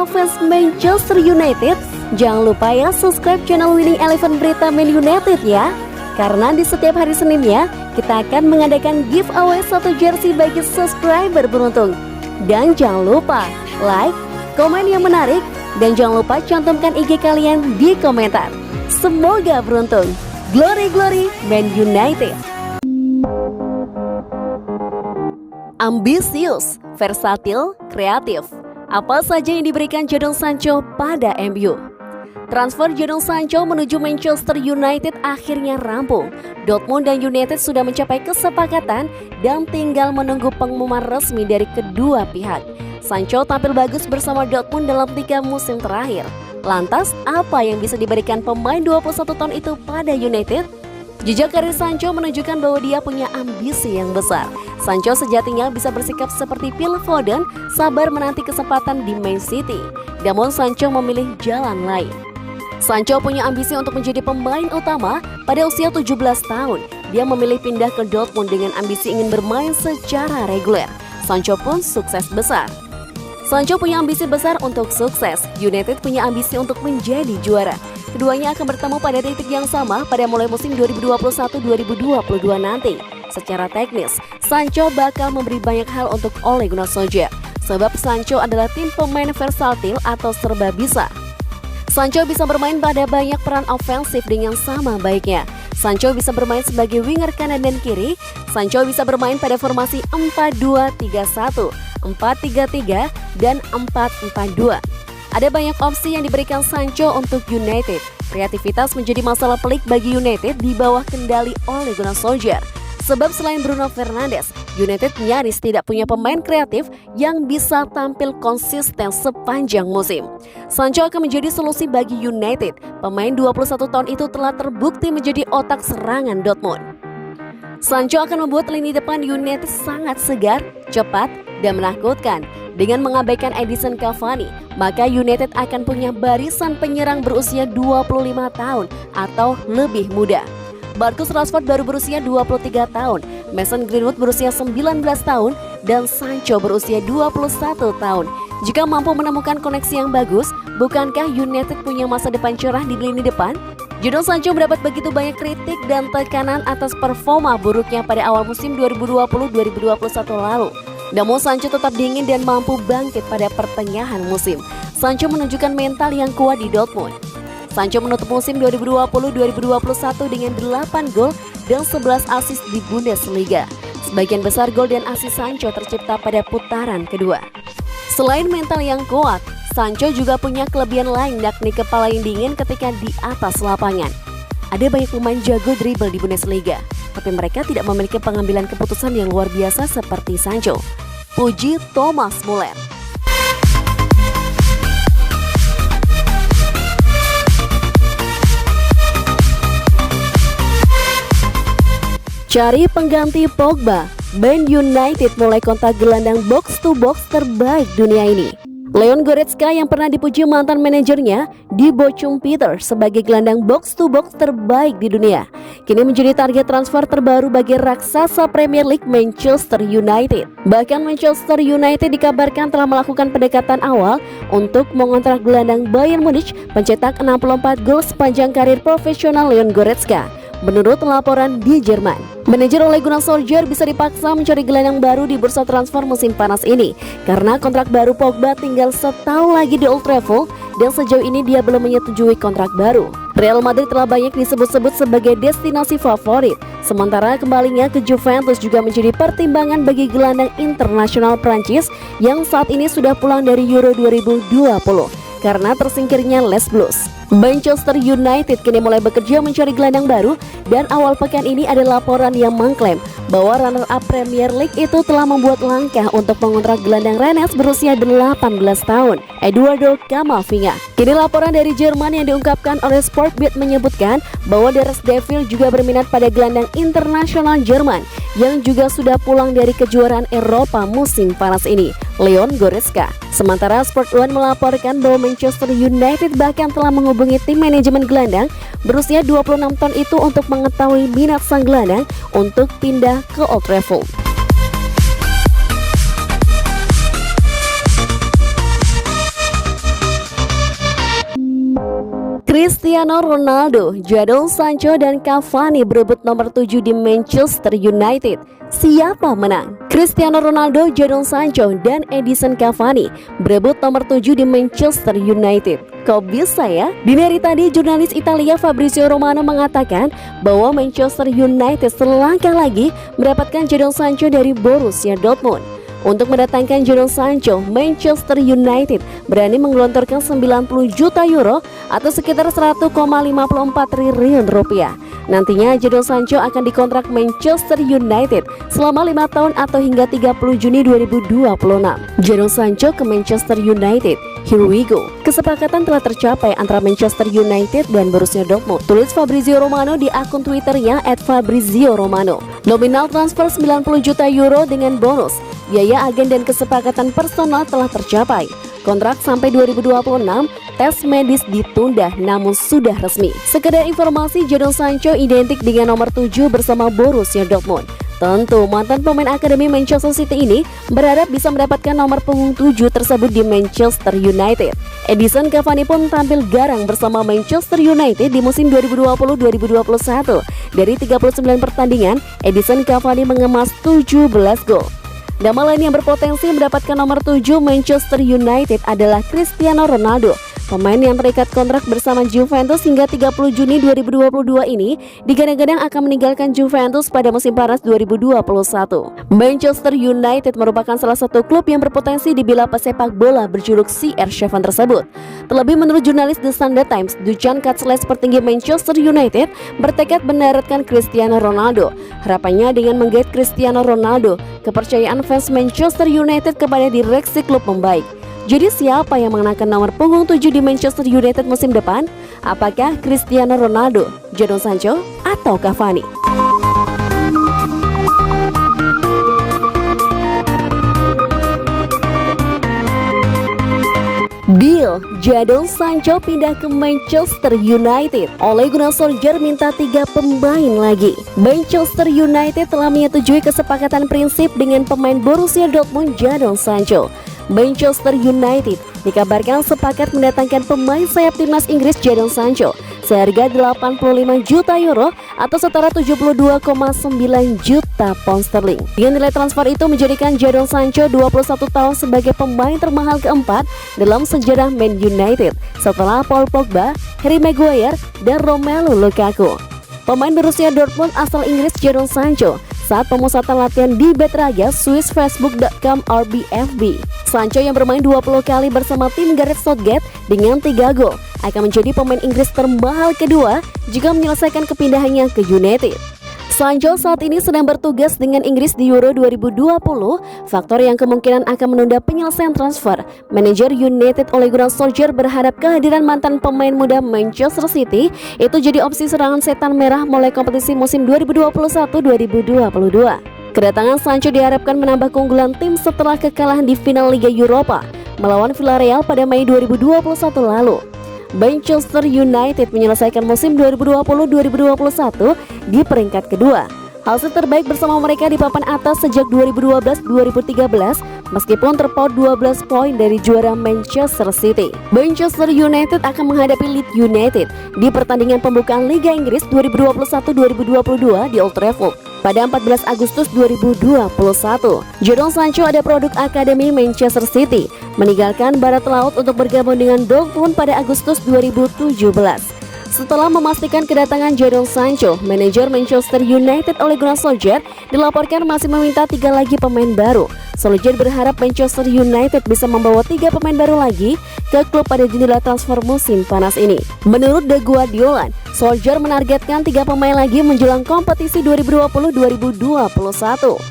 fans Manchester United, jangan lupa ya subscribe channel Winning Eleven Berita Man United ya. Karena di setiap hari Seninnya, kita akan mengadakan giveaway 1 jersey bagi subscriber beruntung. Dan jangan lupa like, komen yang menarik, dan jangan lupa cantumkan IG kalian di komentar. Semoga beruntung. Glory Glory Man United. Ambisius, versatil, kreatif. Apa saja yang diberikan Jadon Sancho pada MU? Transfer Jadon Sancho menuju Manchester United akhirnya rampung. Dortmund dan United sudah mencapai kesepakatan dan tinggal menunggu pengumuman resmi dari kedua pihak. Sancho tampil bagus bersama Dortmund dalam 3 musim terakhir. Lantas, apa yang bisa diberikan pemain 21 tahun itu pada United? Jejak karir Sancho menunjukkan bahwa dia punya ambisi yang besar. Sancho sejatinya bisa bersikap seperti Phil Foden, sabar menanti kesempatan di Man City. Namun Sancho memilih jalan lain. Sancho punya ambisi untuk menjadi pemain utama pada usia 17 tahun. Dia memilih pindah ke Dortmund dengan ambisi ingin bermain secara reguler. Sancho pun sukses besar. Sancho punya ambisi besar untuk sukses. United punya ambisi untuk menjadi juara. Keduanya akan bertemu pada titik yang sama pada mulai musim 2021-2022 nanti. Secara teknis, Sancho bakal memberi banyak hal untuk Ole Gunnar Solskjaer. Sebab Sancho adalah tim pemain versatil atau serba bisa. Sancho bisa bermain pada banyak peran ofensif dengan sama baiknya. Sancho bisa bermain sebagai winger kanan dan kiri. Sancho bisa bermain pada formasi 4-2-3-1, 4-3-3, dan 4-4-2. Ada banyak opsi yang diberikan Sancho untuk United. Kreativitas menjadi masalah pelik bagi United di bawah kendali Ole Gunnar Solskjaer. Sebab selain Bruno Fernandes, United nyaris tidak punya pemain kreatif yang bisa tampil konsisten sepanjang musim. Sancho akan menjadi solusi bagi United. Pemain 21 tahun itu telah terbukti menjadi otak serangan Dortmund. Sancho akan membuat lini depan United sangat segar, cepat, dan menakutkan. Dengan mengabaikan Edinson Cavani, maka United akan punya barisan penyerang berusia 25 tahun atau lebih muda. Marcus Rashford baru berusia 23 tahun, Mason Greenwood berusia 19 tahun, dan Sancho berusia 21 tahun. Jika mampu menemukan koneksi yang bagus, bukankah United punya masa depan cerah di lini depan? Jadon Sancho mendapat begitu banyak kritik dan tekanan atas performa buruknya pada awal musim 2020-2021 lalu. Namun Sancho tetap dingin dan mampu bangkit pada pertengahan musim. Sancho menunjukkan mental yang kuat di Dortmund. Sancho menutup musim 2020-2021 dengan 8 gol dan 11 assist di Bundesliga. Sebagian besar gol dan assist Sancho tercipta pada putaran kedua. Selain mental yang kuat, Sancho juga punya kelebihan lain, yakni kepala yang dingin ketika di atas lapangan. Ada banyak pemain jago dribble di Bundesliga, tapi mereka tidak memiliki pengambilan keputusan yang luar biasa seperti Sancho. Puji Thomas Muller. Cari pengganti Pogba, Man United mulai kontak gelandang box-to-box terbaik dunia ini. Leon Goretzka yang pernah dipuji mantan manajernya di Bochum Peter sebagai gelandang box-to-box terbaik di dunia, kini menjadi target transfer terbaru bagi raksasa Premier League Manchester United. Bahkan Manchester United dikabarkan telah melakukan pendekatan awal untuk mengontrak gelandang Bayern Munich pencetak 64 gol sepanjang karir profesional Leon Goretzka. Menurut laporan di Jerman, manajer Ole Gunnar Solskjaer bisa dipaksa mencari gelandang baru di bursa transfer musim panas ini karena kontrak baru Pogba tinggal setahun lagi di Old Trafford dan sejauh ini dia belum menyetujui kontrak baru. Real Madrid telah banyak disebut-sebut sebagai destinasi favorit, sementara kembalinya ke Juventus juga menjadi pertimbangan bagi gelandang internasional Prancis yang saat ini sudah pulang dari Euro 2020 karena tersingkirnya Les Blues. Manchester United kini mulai bekerja mencari gelandang baru dan awal pekan ini ada laporan yang mengklaim bahwa runner-up Premier League itu telah membuat langkah untuk mengontrak gelandang Rennes berusia 18 tahun, Eduardo Camavinga. Kini laporan dari Jerman yang diungkapkan oleh Sportbild menyebutkan bahwa Der Devil juga berminat pada gelandang internasional Jerman yang juga sudah pulang dari kejuaraan Eropa musim panas ini, Leon Goretzka. Sementara Sport One melaporkan bahwa Manchester United bahkan telah menghubungi tim manajemen gelandang berusia 26 tahun itu untuk mengetahui minat sang gelandang untuk pindah ke Old Trafford. Cristiano Ronaldo, Jadon Sancho dan Cavani berebut nomor 7 di Manchester United. Siapa menang? Cristiano Ronaldo, Jadon Sancho, dan Edinson Cavani berebut nomor 7 di Manchester United. Kok bisa ya? Dini hari tadi, jurnalis Italia Fabrizio Romano mengatakan bahwa Manchester United selangkah lagi mendapatkan Jadon Sancho dari Borussia Dortmund. Untuk mendatangkan Jadon Sancho, Manchester United berani menggelontorkan 90 juta euro atau sekitar 1,54 triliun rupiah. Nantinya Jadon Sancho akan dikontrak Manchester United selama 5 tahun atau hingga 30 Juni 2026. Jadon Sancho ke Manchester United. Here we go. Kesepakatan telah tercapai antara Manchester United dan Borussia Dortmund, tulis Fabrizio Romano di akun Twitternya @FabrizioRomano. Nominal transfer 90 juta euro dengan bonus. Biaya agen dan kesepakatan personal telah tercapai. Kontrak sampai 2026, tes medis ditunda namun sudah resmi. Sekedar informasi, Jadon Sancho identik dengan nomor 7 bersama Borussia Dortmund. Tentu mantan pemain akademi Manchester City ini berharap bisa mendapatkan nomor punggung 7 tersebut di Manchester United. Edinson Cavani pun tampil garang bersama Manchester United di musim 2020-2021. Dari 39 pertandingan, Edinson Cavani mengemas 17 gol. Nama lain yang berpotensi mendapatkan nomor 7 Manchester United adalah Cristiano Ronaldo. Pemain yang terikat kontrak bersama Juventus hingga 30 Juni 2022 ini digadang-gadang akan meninggalkan Juventus pada musim panas 2021. Manchester United merupakan salah satu klub yang berpotensi dibela pesepak bola berjuluk CR7 tersebut. Terlebih menurut jurnalis The Sunday Times, Dusan Katsles petinggi Manchester United bertekad mendaratkan Cristiano Ronaldo. Harapannya dengan menggait Cristiano Ronaldo, kepercayaan fans Manchester United kepada direksi klub membaik. Jadi siapa yang mengenakan nomor punggung 7 di Manchester United musim depan? Apakah Cristiano Ronaldo, Jadon Sancho, atau Cavani? Deal, Jadon Sancho pindah ke Manchester United. Ole Gunnar Solskjaer minta 3 pemain lagi. Manchester United telah menyetujui kesepakatan prinsip dengan pemain Borussia Dortmund Jadon Sancho. Manchester United dikabarkan sepakat mendatangkan pemain sayap timnas Inggris Jadon Sancho seharga 85 juta euro atau setara 72,9 juta pound sterling. Dengan nilai transfer itu menjadikan Jadon Sancho 21 tahun sebagai pemain termahal keempat dalam sejarah Man United setelah Paul Pogba, Harry Maguire, dan Romelu Lukaku. Pemain Borussia Dortmund asal Inggris Jadon Sancho saat pemusatan latihan di Betraga Swiss Facebook.com RBFB. Sancho yang bermain 20 kali bersama tim Gareth Southgate dengan 3 gol akan menjadi pemain Inggris termahal kedua jika menyelesaikan kepindahannya ke United. Sancho saat ini sedang bertugas dengan Inggris di Euro 2020, faktor yang kemungkinan akan menunda penyelesaian transfer. Manajer United Ole Gunnar Solskjaer berharap kehadiran mantan pemain muda Manchester City itu jadi opsi serangan setan merah mulai kompetisi musim 2021-2022. Kedatangan Sancho diharapkan menambah keunggulan tim setelah kekalahan di final Liga Eropa melawan Villarreal pada Mei 2021 lalu. Manchester United menyelesaikan musim 2020-2021 di peringkat kedua. Hasil terbaik bersama mereka di papan atas sejak 2012-2013 meskipun terpaut 12 poin dari juara Manchester City. Manchester United akan menghadapi Leeds United di pertandingan pembukaan Liga Inggris 2021-2022 di Old Trafford pada 14 Agustus 2021. Jadon Sancho ada produk Akademi Manchester City, meninggalkan Barat Laut untuk bergabung dengan Dortmund pada Agustus 2017. Setelah memastikan kedatangan Jadon Sancho, manajer Manchester United Ole Gunnar Solskjaer dilaporkan masih meminta 3 lagi pemain baru. Solskjaer berharap Manchester United bisa membawa 3 pemain baru lagi ke klub pada jendela transfer musim panas ini. Menurut The Guardiola, Solskjaer menargetkan 3 pemain lagi menjelang kompetisi 2020-2021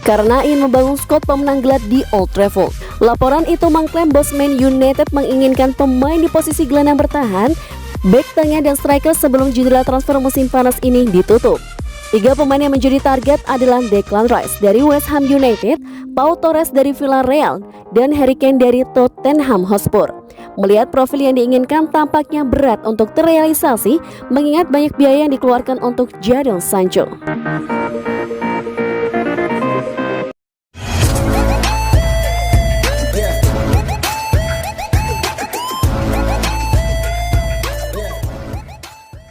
karena ingin membangun skuad pemenang gelar di Old Trafford. Laporan itu mengklaim bos Man United menginginkan pemain di posisi gelandang bertahan, bek tengah dan striker sebelum jendela transfer musim panas ini ditutup. 3 pemain yang menjadi target adalah Declan Rice dari West Ham United, Pau Torres dari Villarreal, dan Harry Kane dari Tottenham Hotspur. Melihat profil yang diinginkan tampaknya berat untuk terrealisasi mengingat banyak biaya yang dikeluarkan untuk Jadon Sancho.